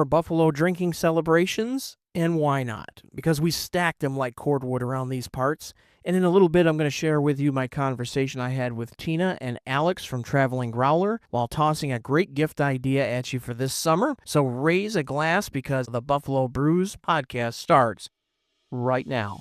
Buffalo drinking celebrations, and why not? Because we stacked them like cordwood around these parts. And in a little bit, I'm going to share with you my conversation I had with Tina and Alex from Traveling Growler while tossing a great gift idea at you for this summer. So raise a glass because the Buffalo Brews podcast starts right now.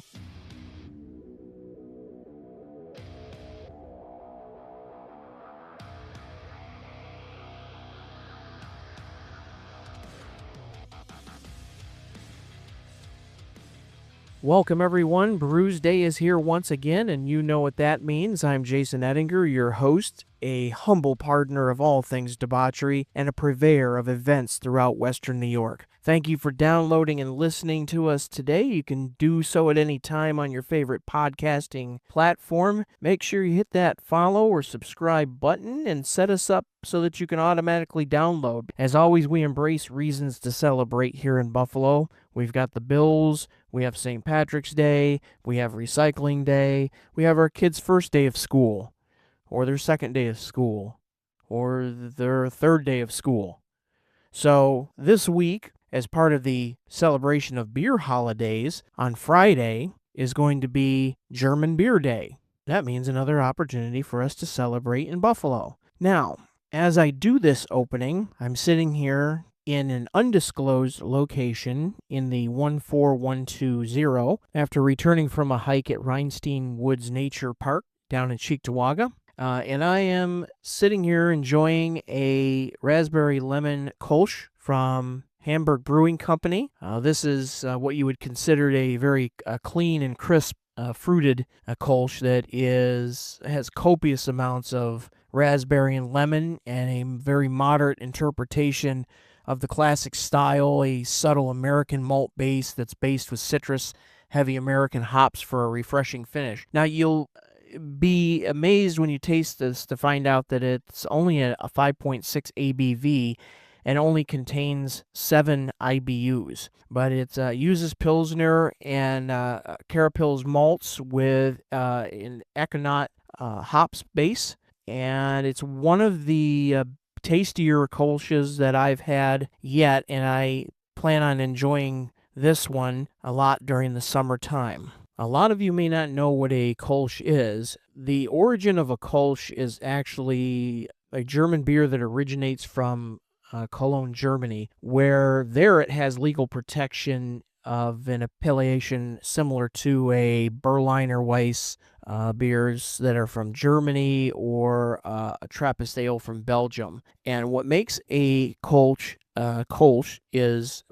Welcome, everyone. Brews Day is here once again, and you know what that means. I'm Jason Ettinger, your host, a humble partner of all things debauchery, and a purveyor of events throughout Western New York. Thank you for downloading and listening to us today. You can do so at any time on your favorite podcasting platform. Make sure you hit that follow or subscribe button and set us up so that you can automatically download. As always, we embrace reasons to celebrate here in Buffalo. We've got the Bills, we have St. Patrick's Day, we have Recycling Day, we have our kids' first day of school, or their second day of school, or their third day of school. So this week, as part of the celebration of beer holidays, on Friday is going to be German Beer Day. That means another opportunity for us to celebrate in Buffalo. Now, as I do this opening, I'm sitting here in an undisclosed location in the 14120 after returning from a hike at Rhinestein Woods Nature Park down in Cheektowaga. And I am sitting here enjoying a raspberry lemon Kolsch from Hamburg Brewing Company. This is what you would consider a very clean and crisp fruited Kolsch that has copious amounts of raspberry and lemon and a very moderate interpretation of the classic style, a subtle American malt base that's based with citrus, heavy American hops for a refreshing finish. Now, you'll be amazed when you taste this to find out that it's only a 5.6 ABV and only contains 7 IBUs. But it uses Pilsner and Carapils malts with an Econaut hops base, and it's one of the tastier Kolsches that I've had yet, and I plan on enjoying this one a lot during the summertime. A lot of you may not know what a Kolsch is. The origin of a Kolsch is actually a German beer that originates from Cologne, Germany, where there it has legal protection of an appellation similar to a Berliner Weiss beers that are from Germany or a Trappist ale from Belgium. And what makes a Kolsch is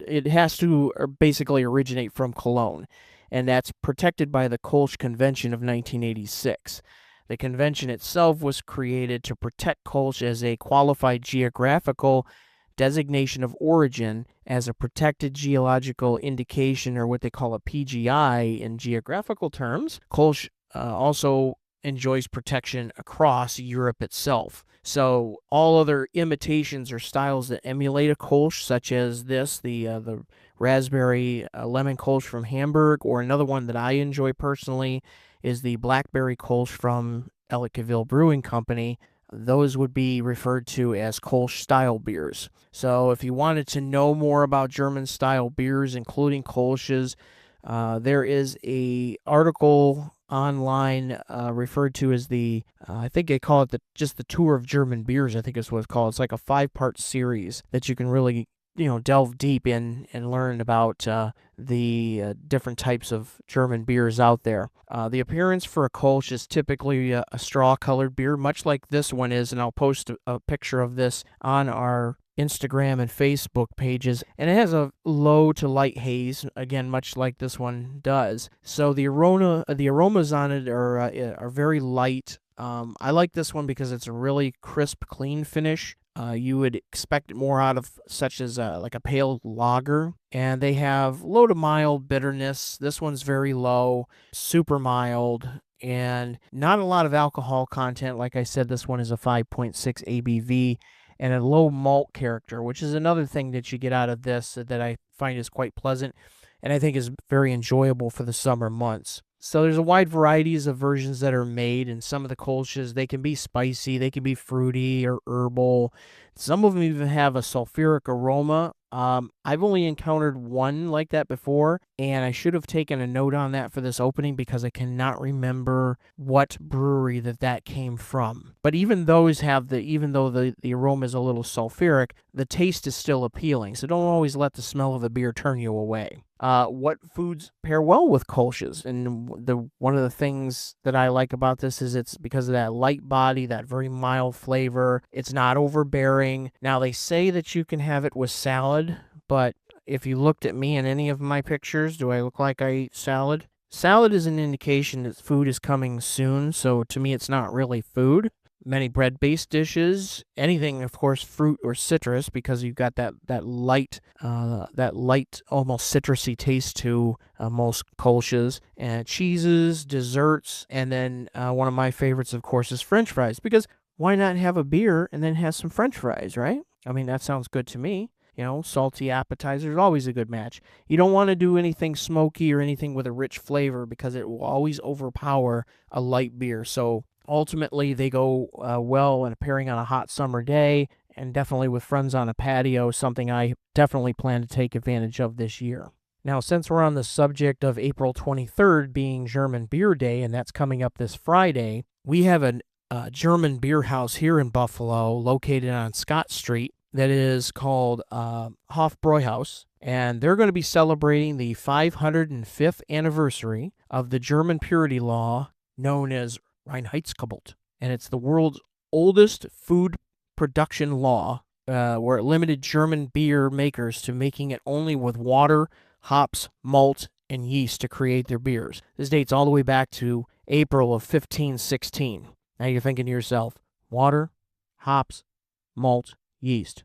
it has to basically originate from Cologne, and that's protected by the Kolsch Convention of 1986. The convention itself was created to protect Kolsch as a qualified geographical designation of origin as a protected geological indication, or what they call a PGI in geographical terms. Kolsch also enjoys protection across Europe itself. So all other imitations or styles that emulate a Kolsch, such as this, the raspberry lemon Kolsch from Hamburg, or another one that I enjoy personally is the blackberry Kolsch from Ellicottville Brewing Company, those would be referred to as Kolsch-style beers. So if you wanted to know more about German-style beers, including Kolsch's, there is a article online referred to as I think they call it just the Tour of German Beers, I think is what it's called. It's like a 5-part series that you can really delve deep in and learn about the different types of German beers out there. The appearance for a Kolsch is typically a straw-colored beer, much like this one is, and I'll post a picture of this on our Instagram and Facebook pages, and it has a low to light haze, again, much like this one does. So the aromas on it are very light. I like this one because it's a really crisp, clean finish. You would expect it more out of such as like a pale lager, and they have low to mild bitterness. This one's very low, super mild, and not a lot of alcohol content. Like I said, this one is a 5.6 ABV and a low malt character, which is another thing that you get out of this that I find is quite pleasant and I think is very enjoyable for the summer months. So there's a wide varieties of versions that are made, and some of the Kolsches, they can be spicy, they can be fruity or herbal. Some of them even have a sulfuric aroma I've only encountered one like that before, and I should have taken a note on that for this opening because I cannot remember what brewery that came from. But even those have even though the aroma is a little sulfuric, the taste is still appealing. So don't always let the smell of the beer turn you away. What foods pair well with Kolsch's? And one of the things that I like about this is it's because of that light body, that very mild flavor. It's not overbearing. Now they say that you can have it with salad, but if you looked at me in any of my pictures, do I look like I eat salad? Salad is an indication that food is coming soon, so to me it's not really food. Many bread-based dishes, anything, of course, fruit or citrus, because you've got that light, almost citrusy taste to most Kolsch's, and cheeses, desserts, and then one of my favorites, of course, is French fries. Because why not have a beer and then have some French fries, right? I mean, that sounds good to me. Salty appetizers, always a good match. You don't want to do anything smoky or anything with a rich flavor because it will always overpower a light beer. So ultimately, they go well in a pairing on a hot summer day and definitely with friends on a patio, something I definitely plan to take advantage of this year. Now, since we're on the subject of April 23rd being German Beer Day, and that's coming up this Friday, we have a German beer house here in Buffalo located on Scott Street that is called Hofbräuhaus, and they're going to be celebrating the 505th anniversary of the German purity law known as Reinheitsgebot, and it's the world's oldest food production law, where it limited German beer makers to making it only with water, hops, malt, and yeast to create their beers. This dates all the way back to April of 1516. Now you're thinking to yourself, water, hops, malt, yeast.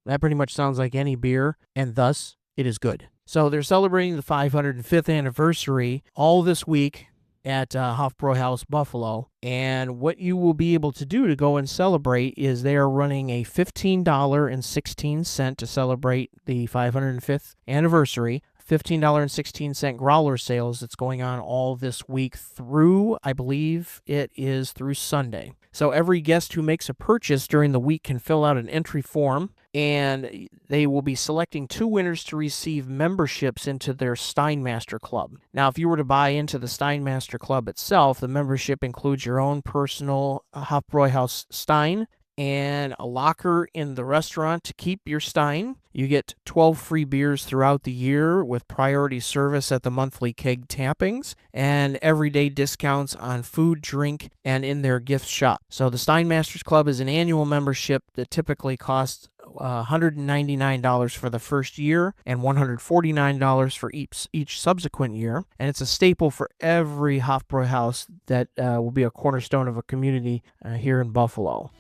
That pretty much sounds like any beer, and thus it is good. So they're celebrating the 505th anniversary all this week at Hofbräuhaus Buffalo, and what you will be able to do to go and celebrate is they are running a $15.16 to celebrate the 505th anniversary. $15.16 growler sales that's going on all this week through, I believe it is through Sunday. So every guest who makes a purchase during the week can fill out an entry form, and they will be selecting 2 winners to receive memberships into their Steinmaster Club. Now, if you were to buy into the Steinmaster Club itself, the membership includes your own personal Hofbräuhaus Stein and a locker in the restaurant to keep your Stein. You get 12 free beers throughout the year with priority service at the monthly keg tappings and everyday discounts on food, drink, and in their gift shop. So the Steinmasters Club is an annual membership that typically costs $199 for the first year and $149 for each subsequent year. And it's a staple for every Hofbräuhaus that will be a cornerstone of a community here in Buffalo.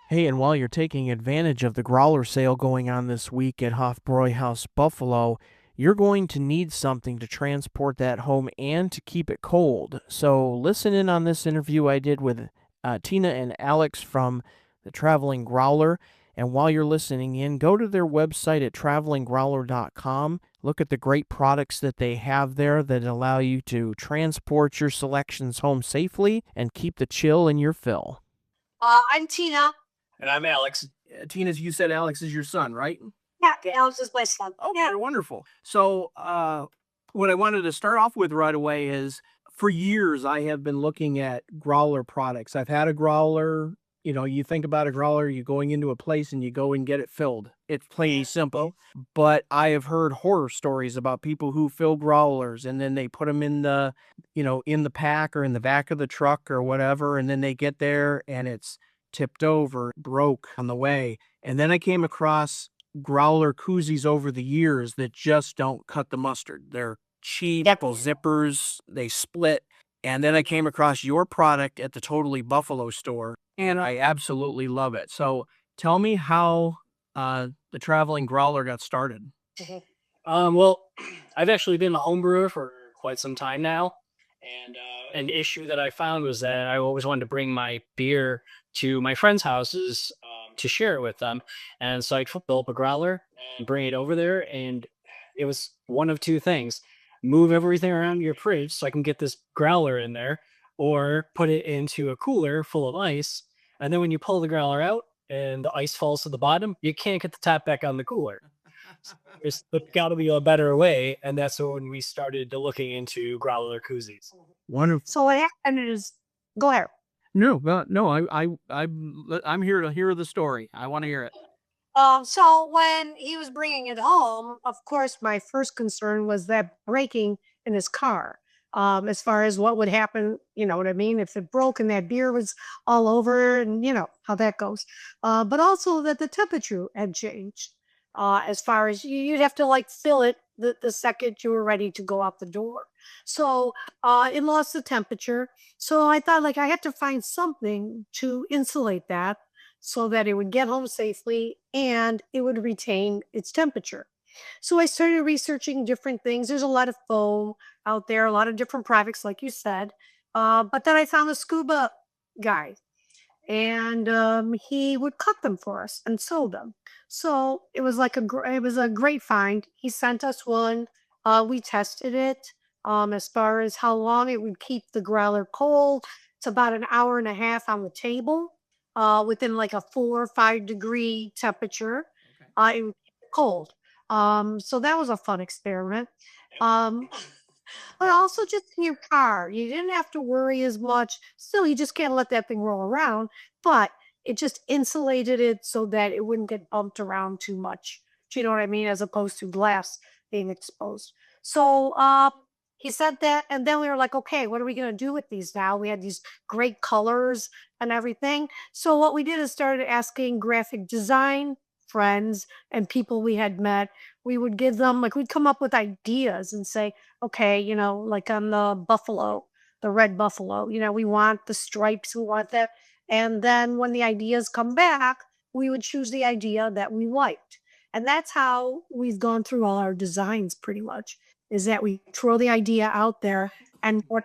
Hey, and while you're taking advantage of the growler sale going on this week at Hofbräuhaus Buffalo, you're going to need something to transport that home and to keep it cold. So listen in on this interview I did with Tina and Alex from the Traveling Growler. And while you're listening in, go to their website at travelinggrowler.com. Look at the great products that they have there that allow you to transport your selections home safely and keep the chill in your fill. I'm Tina. And I'm Alex. Tina's, you said Alex is your son, right? Yeah, Alex is my son. Oh, Yeah. very wonderful. So, what I wanted to start off with right away is for years I have been looking at growler products. I've had a growler. You think about a growler, you're going into a place and you go and get it filled. It's plain simple. But I have heard horror stories about people who fill growlers and then they put them in the pack or in the back of the truck or whatever, and then they get there and it's tipped over, broke on the way. And then I came across growler koozies over the years that just don't cut the mustard. They're cheap, zippers, they split. And then I came across your product at the Totally Buffalo store, and I absolutely love it. So tell me how the Traveling Growler got started. Well, I've actually been a home brewer for quite some time now, and an issue that I found was that I always wanted to bring my beer to my friends' houses to share it with them, and so I'd fill up a growler and bring it over there, and it was one of two things: move everything around your fridge so I can get this growler in there, or put it into a cooler full of ice. And then when you pull the growler out and the ice falls to the bottom, you can't get the top back on the cooler. So there's got to be a better way, and that's when we started looking into growler koozies. Wonderful. So what happened is, go ahead. No, no, I'm here to hear the story. I want to hear it. So when he was bringing it home, of course, my first concern was that breaking in his car. As far as what would happen, you know what I mean? If it broke and that beer was all over, and you know how that goes. But also that the temperature had changed. As far as you'd have to like fill it the second you were ready to go out the door. So it lost the temperature. So I thought like I had to find something to insulate that so that it would get home safely and it would retain its temperature. So I started researching different things. There's a lot of foam out there, a lot of different products, like you said. But then I found the scuba guy, and he would cut them for us and sew them. So it was like it was a great find. He sent us one. We tested it. As far as how long it would keep the growler cold, it's about an hour and a half on the table, within like a 4 or 5 degree temperature. It would keep it cold. So that was a fun experiment. Um, but also just in your car, you didn't have to worry as much. Still, you just can't let that thing roll around, but it just insulated it so that it wouldn't get bumped around too much. Do you know what I mean? As opposed to glass being exposed. So he said that, and then we were like, okay, what are we gonna do with these now? We had these great colors and everything. So what we did is started asking graphic design friends and people we had met. We would give them like we'd come up with ideas and say, okay, you know, like on the buffalo, the red buffalo, you know, we want the stripes, we want that. And then when the ideas come back, we would choose the idea that we liked. And that's how we've gone through all our designs pretty much, is that we throw the idea out there and what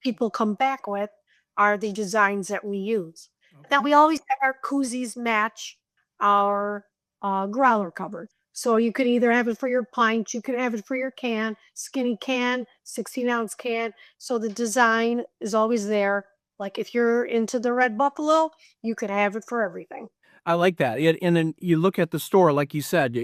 people come back with are the designs that we use. That we always have our koozies match our growler cover. So you could either have it for your pint, you could have it for your can, skinny can, 16-ounce can. So the design is always there. Like if you're into the red buffalo, you could have it for everything. I like that. And then you look at the store, like you said,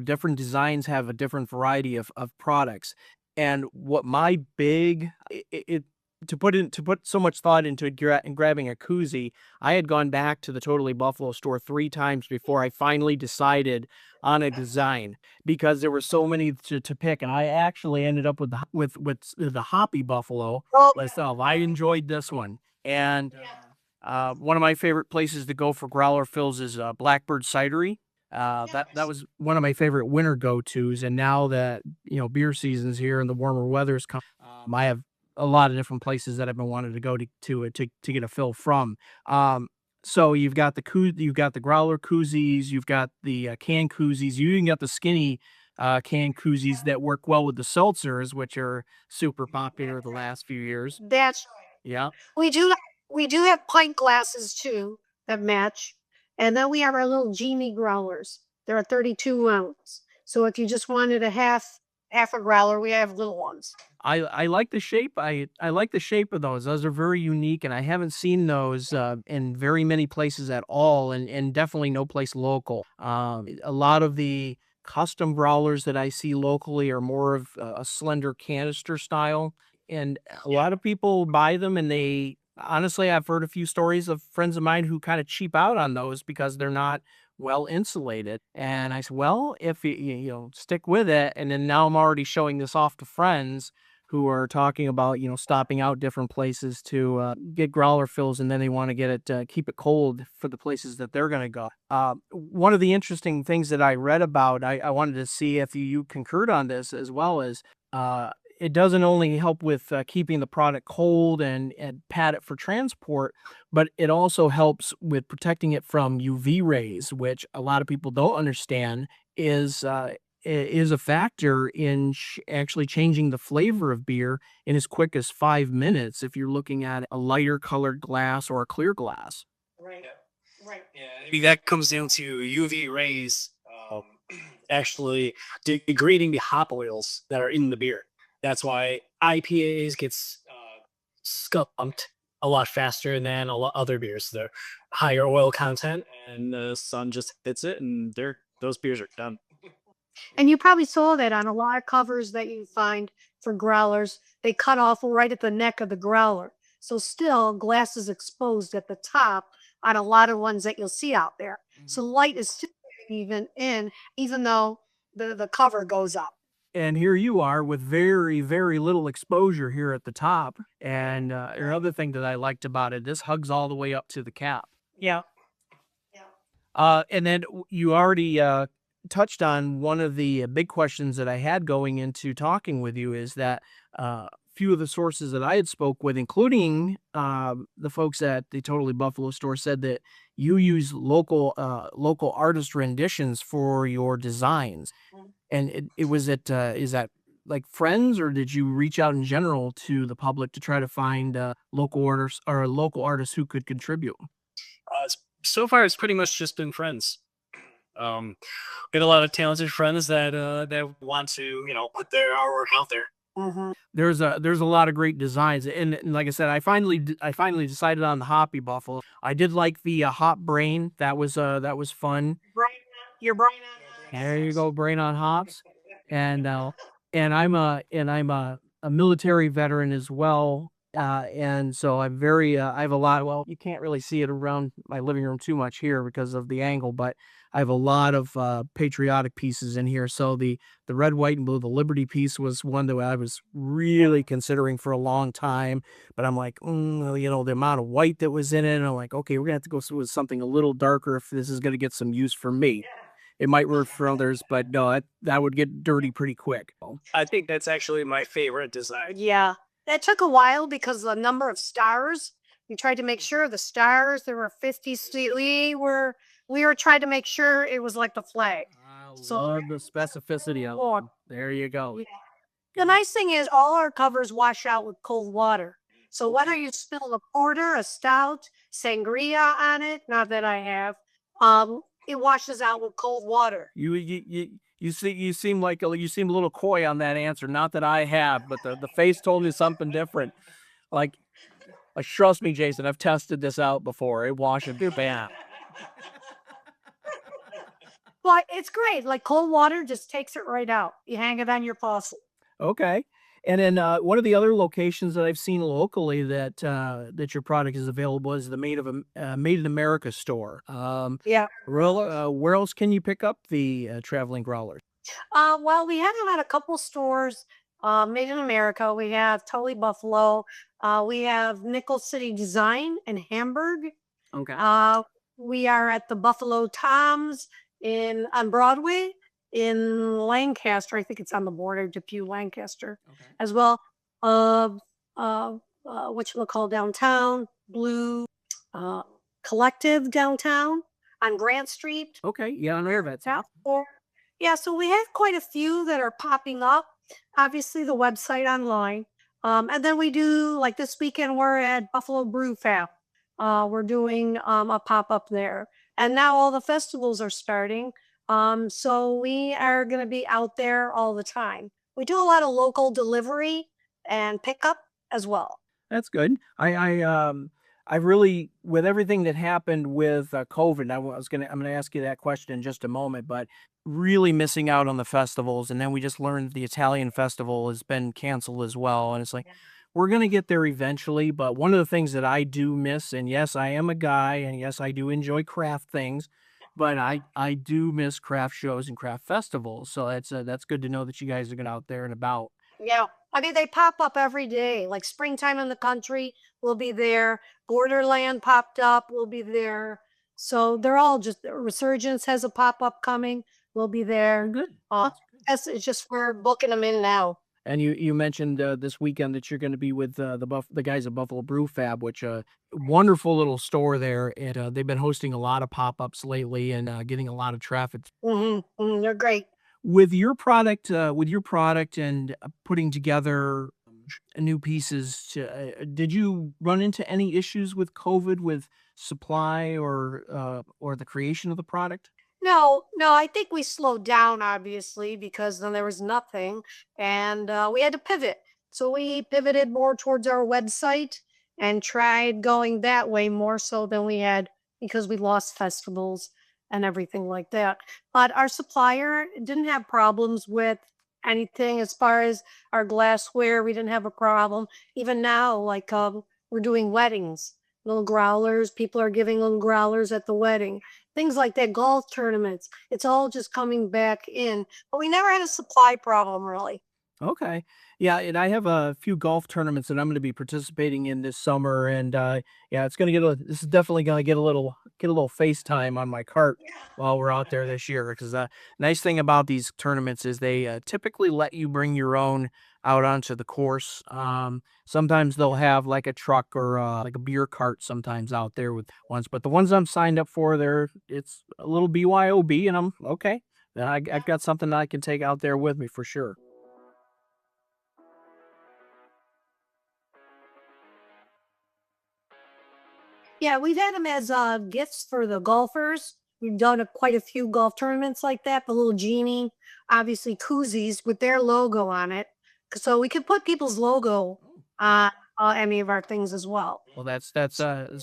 different designs have a different variety of products. And what my big it to put so much thought into grabbing a koozie, I had gone back to the Totally Buffalo store 3 times before I finally decided on a design because there were so many to pick, and I actually ended up with the Hoppy Buffalo Oh, myself. I enjoyed this one, and one of my favorite places to go for growler fills is Blackbird Cidery. That was one of my favorite winter go-tos, and now that beer season's here and the warmer weather's come, I have a lot of different places that I've been wanting to go to get a fill from. So you've got the growler koozies, you've got the can koozies, you even got the skinny can koozies that work well with the seltzers, which are super popular the last few years. that's Yeah. we do we do have pint glasses too that match. And then we have our little genie growlers. They're a 32 ounce. So if you just wanted a half a growler, we have little ones. I like the shape. I like the shape of those. Those are very unique, and I haven't seen those in very many places at all, and definitely no place local. A lot of the custom growlers that I see locally are more of a slender canister style, and a lot of people buy them, and they honestly, I've heard a few stories of friends of mine who kind of cheap out on those because they're not well insulated. And I said, well, if you stick with it, and then now I'm already showing this off to friends who are talking about stopping out different places to get growler fills, and then they want to get it keep it cold for the places that they're going to go. One of the interesting things that I read about, I wanted to see if you concurred on this as well, as it doesn't only help with keeping the product cold and pad it for transport, but it also helps with protecting it from UV rays, which a lot of people don't understand is a factor in actually changing the flavor of beer in as quick as 5 minutes if you're looking at a lighter colored glass or a clear glass. Right. Right. Yeah, I mean, that comes down to UV rays actually degrading the hop oils that are in the beer. That's why IPAs gets skunked a lot faster than a lot other beers. They're higher oil content, and the sun just hits it, and those beers are done. And you probably saw that on a lot of covers that you find for growlers. They cut off right at the neck of the growler. So still glass is exposed at the top on a lot of ones that you'll see out there. So light is still even in, even though the cover goes up. And here you are with very, very little exposure here at the top. And another thing that I liked about it, this hugs all the way up to the cap. Yeah. And then you already touched on one of the big questions that I had going into talking with you is that few of the sources that I had spoke with, including the folks at the Totally Buffalo store, said that you use local artist renditions for your designs. And is that like friends, or did you reach out in general to the public to try to find local artists or local artists who could contribute? So far, it's pretty much just been friends. Get a lot of talented friends that want to put their artwork out there. There's a lot of great designs, and like I said, I finally decided on the Hoppy Buffalo. I did like the Hop Brain. That was fun. Your brain There you go, Brain on Hops. And I'm a military veteran as well. And so I'm very I have a lot. Well, you can't really see it around my living room too much here because of the angle, but I have a lot of patriotic pieces in here. So the red, white, and blue, the Liberty piece was one that I was really considering for a long time. But I'm like, the amount of white that was in it, and I'm like, okay, we're gonna have to go with something a little darker if this is gonna get some use for me. It might work for others, but no, that would get dirty pretty quick. I think that's actually my favorite design. Yeah. That took a while because the number of stars. We tried to make sure the stars, there were 50. We were trying to make sure it was like the flag. I So- love the specificity of it. There you go. Yeah. The nice thing is all our covers wash out with cold water. So whether you spill a porter, a stout, sangria on it, not that I have, it washes out with cold water. You seem like you seem a little coy on that answer. Not that I have, but the face told me something different. Like trust me, Jason, I've tested this out before. It washes bam. But it's great. Like cold water just takes it right out. You hang it on your faucet. Okay. And then one of the other locations that I've seen locally that your product is available is the Made in America store. Yeah. Where else can you pick up the traveling growlers? Well, we have them at a couple stores. Made in America. We have Totally Buffalo. We have Nickel City Design in Hamburg. Okay. We are at the Buffalo Toms on Broadway in Lancaster. I think it's on the border, Depew, Lancaster, as well. Whatchamacall downtown, Blue Collective downtown on Grant Street. Okay. Yeah, on Airvet. Yeah, so we have quite a few that are popping up. Obviously, the website online. And then we do, like this weekend, we're at Buffalo Brew Fab. We're doing a pop-up there. And now all the festivals are starting. So we are going to be out there all the time. We do a lot of local delivery and pickup as well. That's good. I really, with everything that happened with COVID, I'm gonna ask you that question in just a moment, but really missing out on the festivals, and then we just learned the Italian festival has been canceled as well, and it's like we're gonna get there eventually. But one of the things that I do miss, and yes, I am a guy, and yes, I do enjoy craft things, but I do miss craft shows and craft festivals. So that's good to know that you guys are going out there and about. Yeah. I mean, they pop up every day. Like Springtime in the Country will be there. Borderland popped up. We'll be there. So they're all just Resurgence has a pop-up coming. We'll be there. Good. It's just we're booking them in now. And you mentioned this weekend that you're going to be with the guys at Buffalo Brew Fab, which wonderful little store there, and they've been hosting a lot of pop-ups lately and getting a lot of traffic. They're great. With your product and putting together new pieces, did you run into any issues with COVID with supply or the creation of the product? No, I think we slowed down, obviously, because then there was nothing, and we had to pivot. So we pivoted more towards our website and tried going that way more so than we had because we lost festivals and everything like that. But our supplier didn't have problems with anything as far as our glassware. We didn't have a problem. Even now, like we're doing weddings, little growlers. People are giving little growlers at the wedding. Things like that, golf tournaments. It's all just coming back in. But we never had a supply problem really. Okay. Yeah, and I have a few golf tournaments that I'm going to be participating in this summer, and yeah, it's going to get this is definitely going to get a little FaceTime on my cart while we're out there this year. Because nice thing about these tournaments is they typically let you bring your own out onto the course. Sometimes they'll have like a truck or like a beer cart sometimes out there with ones, but the ones I'm signed up for, it's a little BYOB, and I'm okay. Then I've got something that I can take out there with me for sure. Yeah, we've had them as gifts for the golfers. We've done quite a few golf tournaments like that. The little genie, obviously koozies with their logo on it, so we could put people's logo on any of our things as well. Well, that's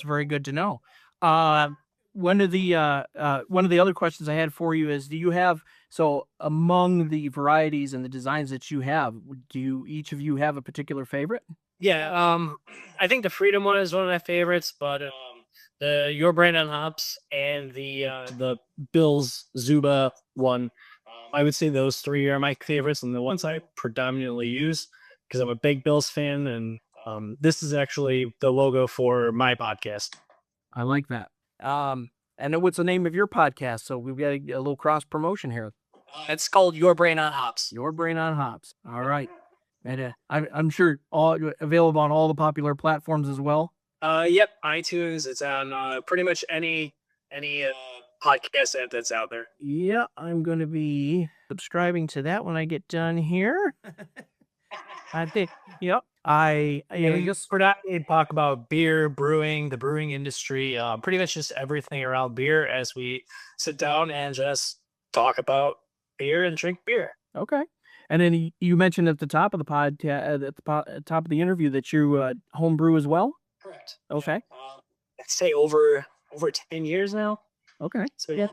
very good to know. Uh, one of the other questions I had for you is, do you have so among the varieties and the designs that you have, do you each of you have a particular favorite? Yeah, I think the Freedom one is one of my favorites, but the Your Brand on Hops and the Bills Zuba one, I would say those three are my favorites and the ones I predominantly use because I'm a big Bills fan, and this is actually the logo for my podcast. I like that. And then what's the name of your podcast? So we've got a little cross promotion here. It's called Your Brain on Hops. Your Brain on Hops. All right. And I'm sure all available on all the popular platforms as well. Yep, iTunes. It's on pretty much any podcast app that's out there. Yeah, I'm going to be subscribing to that when I get done here. I think, yep. And just for that, we talk about beer, brewing, the brewing industry, pretty much just everything around beer as we sit down and just talk about beer and drink beer. Okay. And then you mentioned at the top of the podcast, at the top of the interview, that you homebrew as well. Correct. Okay. I'd say over 10 years now. Okay. So yeah.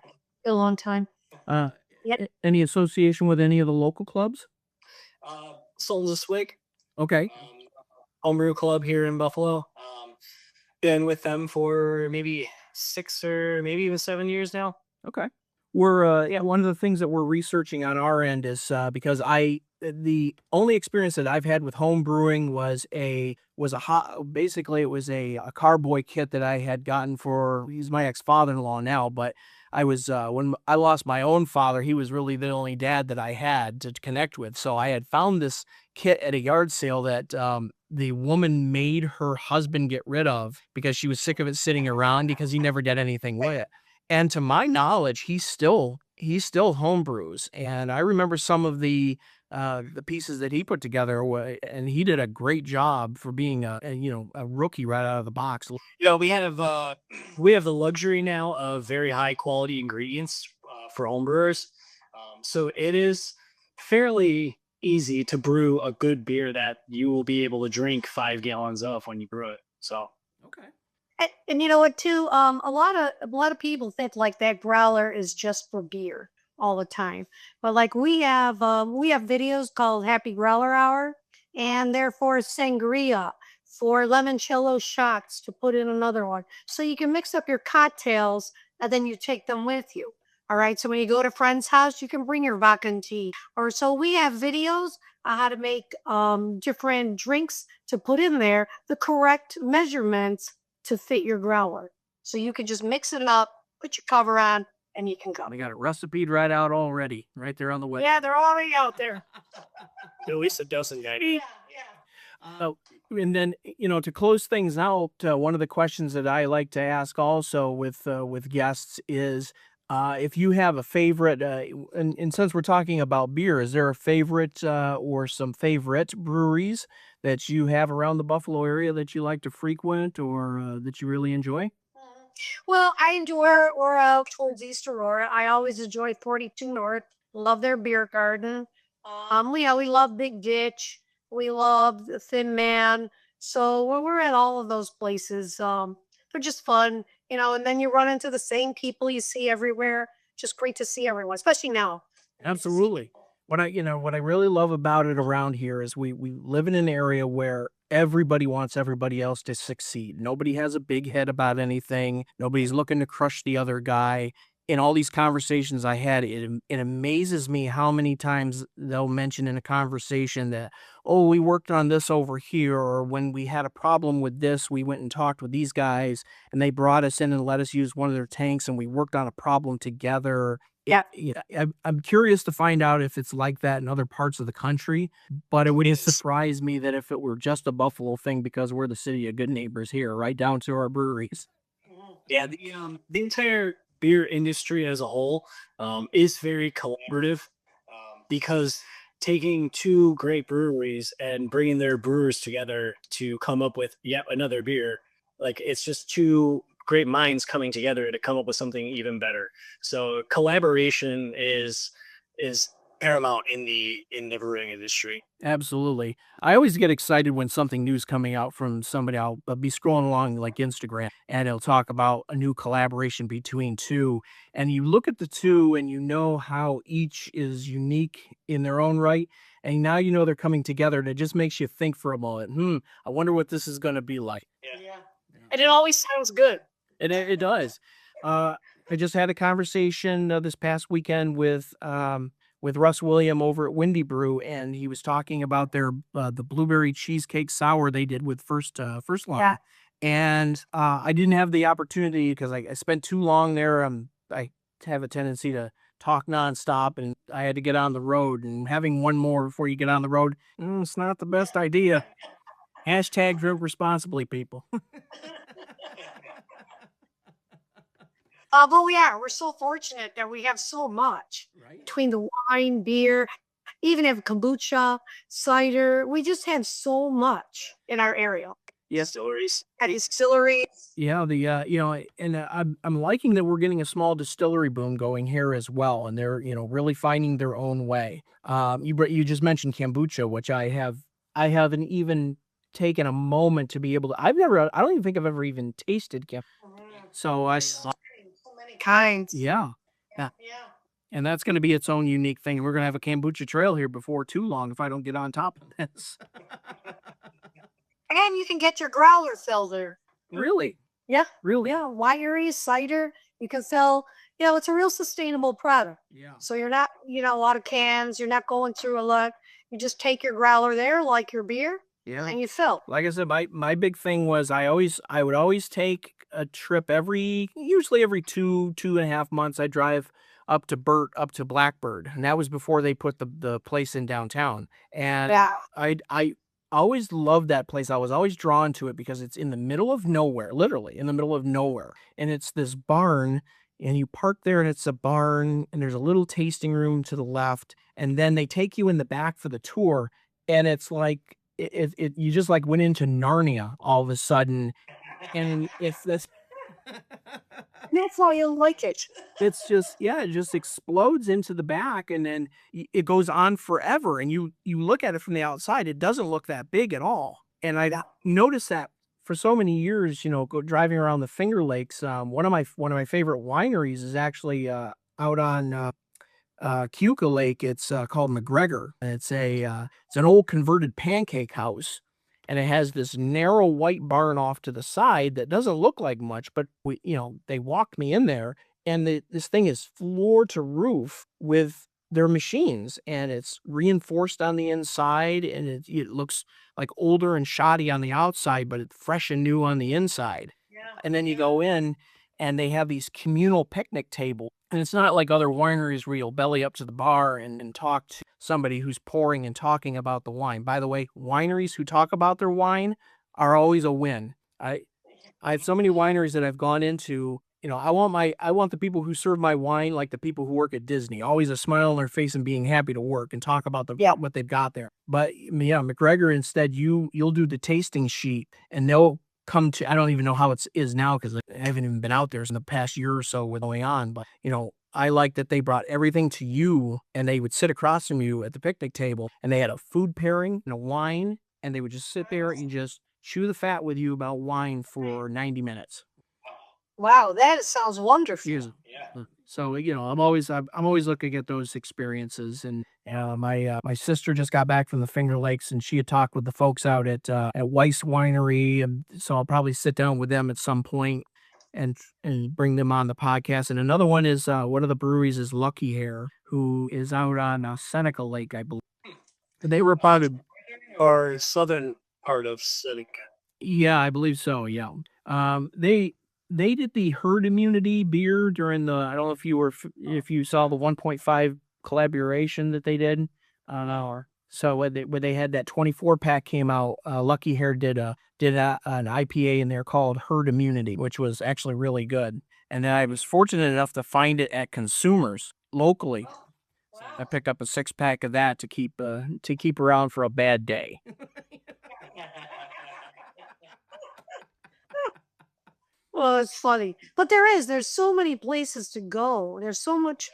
A long time. Yep. Any association with any of the local clubs? Souls of Swig. Okay. Homebrew club here in Buffalo. Been with them for maybe 6 or maybe even 7 years now. Okay. We're yeah, one of the things that we're researching on our end is because the only experience that I've had with home brewing was basically it was a carboy kit that I had gotten for, he's my ex-father-in-law now, but I was when I lost my own father, he was really the only dad that I had to connect with. So I had found this kit at a yard sale that the woman made her husband get rid of because she was sick of it sitting around because he never did anything with it. And to my knowledge, he still homebrews. And I remember some of the pieces that he put together, and he did a great job for being a rookie right out of the box. We have the luxury now of very high quality ingredients for homebrewers. So it is fairly easy to brew a good beer that you will be able to drink 5 gallons of when you brew it. So Okay. And you know what too? A lot of people think like that growler is just for beer all the time. But like we have videos called Happy Growler Hour, and they're for sangria, for limoncello shots to put in another one. So you can mix up your cocktails and then you take them with you. All right. So when you go to a friend's house, you can bring your vodka and tea. Or so we have videos on how to make different drinks to put in there, the correct measurements to fit your growler. So you can just mix it up, put your cover on, and you can go. They got it recipeed right out already, right there on the website. Yeah, they're already out there. at least a dozen guys. And then, to close things out, one of the questions that I like to ask also with guests is if you have a favorite, and since we're talking about beer, is there a favorite or some favorite breweries that you have around the Buffalo area that you like to frequent or that you really enjoy? Well, I enjoy or out towards East Aurora. I always enjoy 42 North. Love their beer garden. We love Big Ditch. We love the Thin Man. So when we're at all of those places, they're just fun, and then you run into the same people you see everywhere. Just great to see everyone, especially now. Absolutely. What I really love about it around here is we live in an area where everybody wants everybody else to succeed. Nobody has a big head about anything. Nobody's looking to crush the other guy. In all these conversations I had, it amazes me how many times they'll mention in a conversation that, oh, we worked on this over here, or when we had a problem with this, we went and talked with these guys, and they brought us in and let us use one of their tanks, and we worked on a problem together. Yeah, I'm curious to find out if it's like that in other parts of the country, but it would surprise me that if it were just a Buffalo thing because we're the city of good neighbors here, right down to our breweries. Yeah, the entire beer industry as a whole is very collaborative because taking two great breweries and bringing their brewers together to come up with yet another beer, like it's just two great minds coming together to come up with something even better. So collaboration is paramount in the brewing industry. Absolutely. I always get excited when something new's coming out from somebody. I'll be scrolling along like Instagram and it'll talk about a new collaboration between two. And you look at the two and you know how each is unique in their own right. And now you know they're coming together and it just makes you think for a moment, I wonder what this is going to be like. Yeah. Yeah. And it always sounds good. And it does. Uh, I just had a conversation this past weekend with Russ William over at Windy Brew, and he was talking about their the blueberry cheesecake sour they did with First Line. Yeah. And I didn't have the opportunity because I spent too long there. I have a tendency to talk nonstop, and I had to get on the road. And having one more before you get on the road, it's not the best idea. Hashtag drink responsibly, people. But yeah, we're so fortunate that we have so much Right. between the wine, beer, even have kombucha, cider. We just have so much in our area. Yes. Stories. At distillery. Yeah, and I'm liking that we're getting a small distillery boom going here as well, and they're really finding their own way. You just mentioned kombucha, which I haven't even taken a moment to be able to. I don't even think I've ever even tasted kombucha. So So many kinds. yeah, yeah, Yeah. and that's going to be its own unique thing. We're going to have a kombucha trail here before too long if I don't get on top of this. And you can get your growler filled there. Really, Yeah. really, Yeah. Winery, cider. You can sell, it's a real sustainable product. yeah. So you're not, a lot of cans. You're not going through a lot. You just take your growler there, like your beer, Yeah. and you fill. Like I said, my big thing was I would always take a trip usually every 2.5 months. I drive up to Blackbird, and that was before they put the place in downtown. And Yeah. I always loved that place. I was always drawn to it because it's in the middle of nowhere, literally in the middle of nowhere, and it's this barn. And you park there, and it's a barn, and there's a little tasting room to the left, and then they take you in the back for the tour, and it's like you just like went into Narnia all of a sudden, and it's this. That's why you like it. It's just it just explodes into the back, and then it goes on forever. And you look at it from the outside, it doesn't look that big at all. And I noticed that for so many years, driving around the Finger Lakes. One of my favorite wineries is actually out on Keuka Lake. It's called McGregor. And it's an old converted pancake house, and it has this narrow white barn off to the side that doesn't look like much. But they walked me in there, and this thing is floor to roof with their machines, and it's reinforced on the inside, and it looks like older and shoddy on the outside, but it's fresh and new on the inside. Yeah. And then you go in, and they have these communal picnic tables. And it's not like other wineries where you'll belly up to the bar and talk to somebody who's pouring and talking about the wine. By the way, wineries who talk about their wine are always a win. I have so many wineries that I've gone into. I want the people who serve my wine like the people who work at Disney, always a smile on their face and being happy to work and talk about what they've got there. But yeah, McGregor, instead, you'll do the tasting sheet, and they'll come to. I don't even know how it is now because I haven't even been out there in the past year or so with going on. But I like that they brought everything to you, and they would sit across from you at the picnic table, and they had a food pairing and a wine, and they would just sit there and just chew the fat with you about wine for 90 minutes. Wow, that sounds wonderful. So I'm always looking at those experiences, and my sister just got back from the Finger Lakes, and she had talked with the folks out at Weiss Winery, and so I'll probably sit down with them at some point and bring them on the podcast. And another one is one of the breweries is Lucky Hair, who is out on Seneca Lake, I believe. They were part of Or southern part of Seneca. Yeah, I believe so. Yeah. They did the herd immunity beer during the I don't know if you saw the 1.5 collaboration that they did. I don't know. So when they had that 24 pack came out, Lucky Hair did an IPA in there called Herd Immunity, which was actually really good. And then I was fortunate enough to find it at Consumers locally. I picked up a 6 pack of that to keep around for a bad day. Well, it's funny, but there's so many places to go. There's so much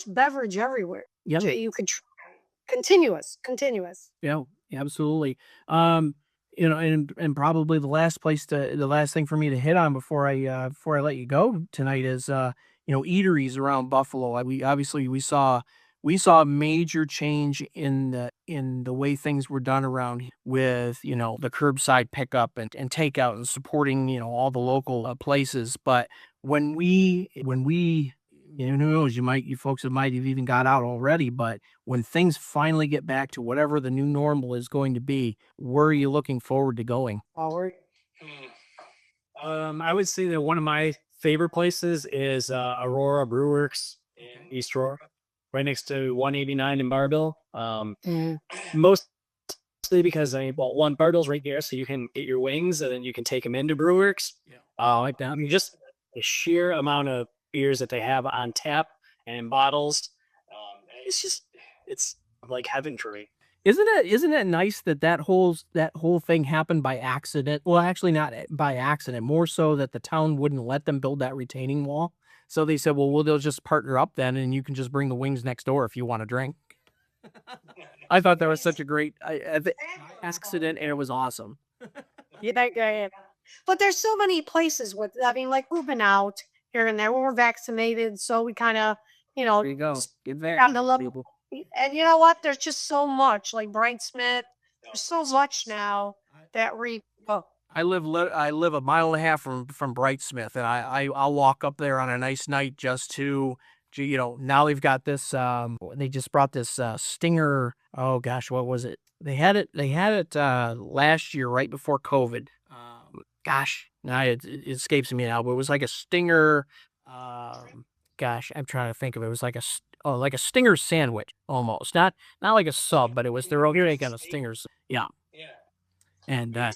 beverage everywhere. Yeah. You could continuous. Yeah, absolutely. Um, and probably the last thing for me to hit on before I let you go tonight is eateries around Buffalo. We saw a major change in the way things were done around with the curbside pickup and takeout and supporting all the local places. But when we who knows, you folks might have even got out already, but when things finally get back to whatever the new normal is going to be, where are you looking forward to going? Howard. I would say that one of my favorite places is Aurora Brewworks in East Aurora, right next to 189 in Barville. Mostly because one, Barville's right there, so you can get your wings and then you can take them into Brewworks. Like that. I mean, just the sheer amount of beers that they have on tap and in bottles. It's like heaven for me. Isn't it nice that whole thing happened by accident? Well, actually not by accident, more so that the town wouldn't let them build that retaining wall. So they said, well, they'll just partner up then, and you can just bring the wings next door if you want to drink. I thought that was such a great accident, and it was awesome. Yeah. But there's so many places like we've been out here and there. We're vaccinated, so we kind of, There you go. Get there, found a little. people. And you know what? There's just so much, like Brightsmith. There's so much now that I live a mile and a half from Brightsmith, and I'll walk up there on a nice night just to now they've got this they just brought this Stinger. Oh gosh, what was it? They had it last year right before COVID. Gosh, now it escapes me now, but it was like a Stinger. Gosh, I'm trying to think of it. It was like a Stinger sandwich almost, not like a sub, but it was their own take on a Stingers. Yeah. And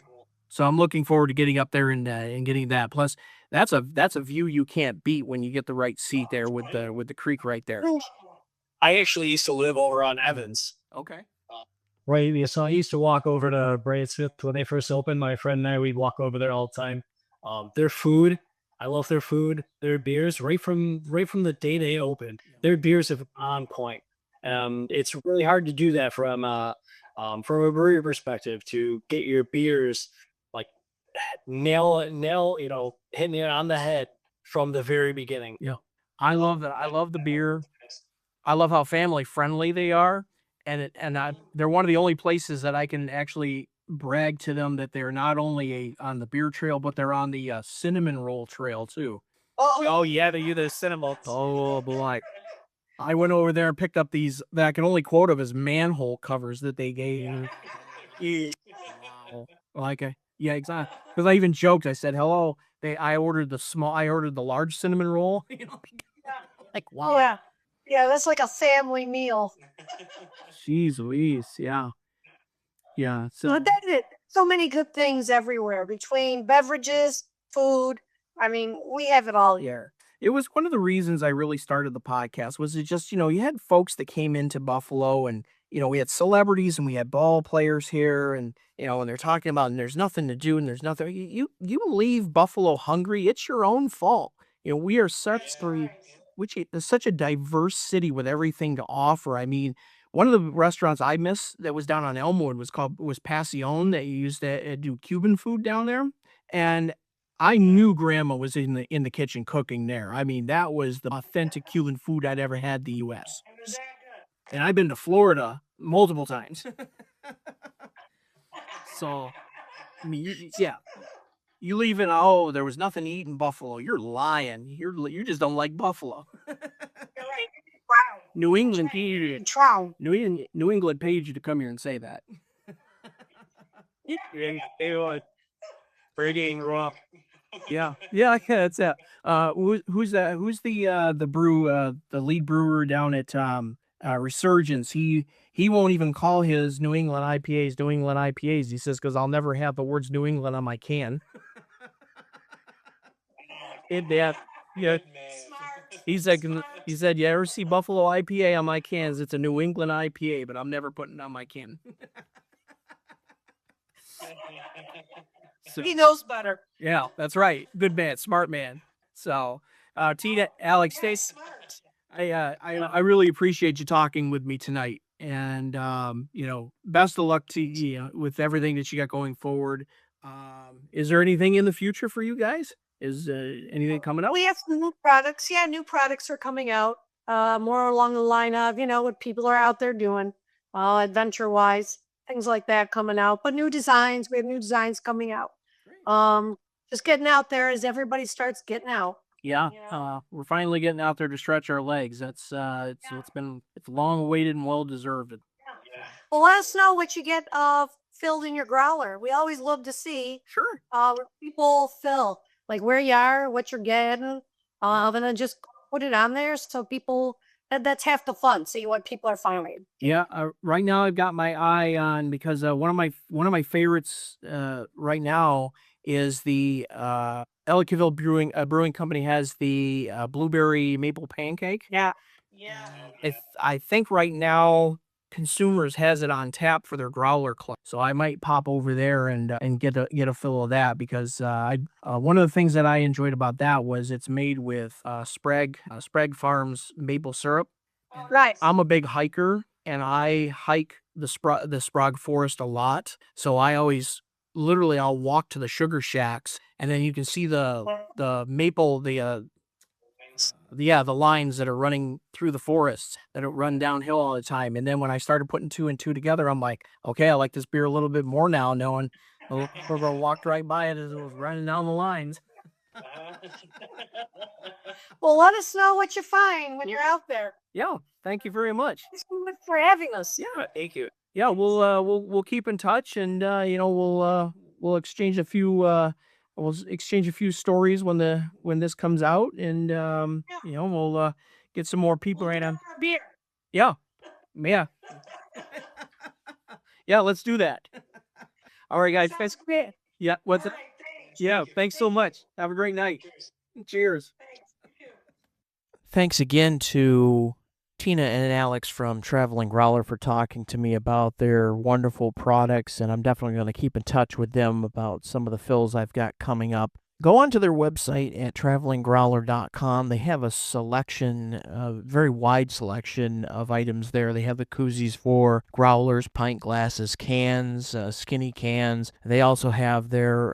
so I'm looking forward to getting up there and getting that. Plus, that's a view you can't beat when you get the right seat there with the creek right there. I actually used to live over on Evans. Okay. Right, yeah, so I used to walk over to Brightsmith when they first opened. My friend and I, we'd walk over there all the time. Their food, I love their food. Their beers, right from the day they opened, their beers are on point. It's really hard to do that from a brewery perspective, to get your beers like nail, hitting it on the head from the very beginning. Yeah, I love that. I love the beer. I love how family friendly they are, and they're one of the only places that I can actually brag to them that they're not only on the beer trail, but they're on the cinnamon roll trail too. Oh yeah, they use the cinnamon. Oh boy. I went over there and picked up these that I can only quote of as manhole covers that they gave. Wow. Yeah, exactly. Because I even joked. I said, "Hello." I ordered the large cinnamon roll. Like wow. Yeah, that's like a family meal. Jeez Louise, yeah. So But that's it. So many good things everywhere between beverages, food. I mean, we have it all here. it was one of the reasons I really started the podcast. Was it just you had folks that came into Buffalo, and we had celebrities and we had ball players here, and and they're talking about, and there's nothing to do and there's nothing. You leave Buffalo hungry, it's your own fault. We are such a diverse city with everything to offer. I mean, One of the restaurants I miss that was down on Elmwood was Passion, that you used to do Cuban food down there, and I knew Grandma was in the kitchen cooking there. I mean, that was the authentic Cuban food I'd ever had in the U.S. And I've been to Florida multiple times. So, I mean, yeah, you leave it. Oh, there was nothing to eat in Buffalo. You're lying. You just don't like Buffalo. New England paid Trout. New England paid you to come here and say that. Pretty rough. Yeah, that's it. Who's that? Who's the lead brewer down at Resurgence? He won't even call his New England IPAs New England IPAs. He says, because I'll never have the words New England on my can. Yeah. He said, you ever see Buffalo IPA on my cans? It's a New England IPA, but I'm never putting it on my can. He knows better. Yeah, that's right. Good man, smart man. So, Tina, Alex, I really appreciate you talking with me tonight, and best of luck to you with everything that you got going forward. Is there anything in the future for you guys? Is anything coming up? We have some new products. Yeah, new products are coming out. More along the line of, what people are out there doing, adventure-wise, things like that coming out. But new designs, we have new designs coming out. Just getting out there as everybody starts getting out. Yeah, we're finally getting out there to stretch our legs. That's it's long awaited and well deserved. Well, let us know what you get filled in your growler. We always love to see Sure. where people fill, like where you are, what you're getting, and then just put it on there so people. That's half the fun. See what people are finding. Yeah, right now I've got my eye on, because one of my favorites right now is the Ellicottville Brewing Company has the blueberry maple pancake. Yeah. I think right now Consumers has it on tap for their Growler Club, so I might pop over there and get a fill of that, because one of the things that I enjoyed about that was it's made with Sprague Farms maple syrup. Right. I'm a big hiker, and I hike the Sprague Forest a lot, so I always literally I'll walk to the sugar shacks, and then you can see the maple the lines that are running through the forest that run downhill all the time. And then when I started putting two and two together, I'm like, okay, I like this beer a little bit more now, knowing whoever walked right by it as it was running down the lines. Well, let us know what you find when you're out there. Yeah, thank you very much. Thanks so much for having us. Yeah, thank you. Yeah, we'll keep in touch, and we'll exchange a few stories when this comes out, and we'll get some more people right on. Beer. Yeah. Yeah, let's do that. All right, guys. Sounds great. Yeah, yeah, thanks so much. Have a great night. Cheers. Thanks again to Tina and Alex from Traveling Growler for talking to me about their wonderful products, and I'm definitely going to keep in touch with them about some of the fills I've got coming up. Go onto their website at travelinggrowler.com. They have a selection, a very wide selection of items there. They have the koozies for growlers, pint glasses, cans, skinny cans. They also have their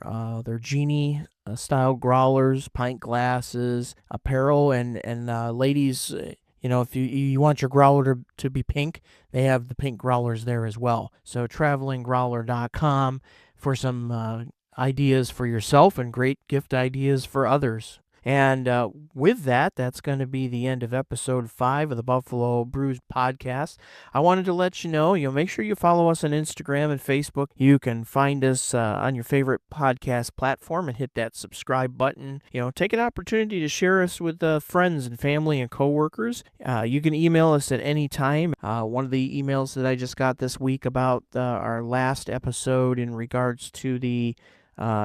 genie style growlers, pint glasses, apparel, and ladies. If you want your growler to be pink, they have the pink growlers there as well. So travelinggrowler.com for some ideas for yourself and great gift ideas for others. And with that, that's going to be the end of episode 5 of the Buffalo Brews podcast. I wanted to let you know, make sure you follow us on Instagram and Facebook. You can find us on your favorite podcast platform and hit that subscribe button. Take an opportunity to share us with friends and family and coworkers. You can email us at any time. One of the emails that I just got this week about our last episode in regards to the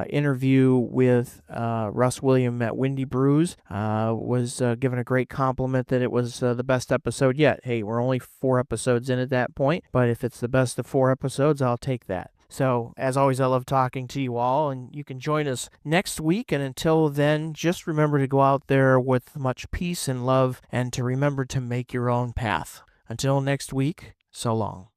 interview with Russ William at Windy Brews was given a great compliment that it was the best episode yet. Hey, we're only 4 episodes in at that point, but if it's the best of 4 episodes, I'll take that. So, as always, I love talking to you all, and you can join us next week. And until then, just remember to go out there with much peace and love, and to remember to make your own path. Until next week, so long.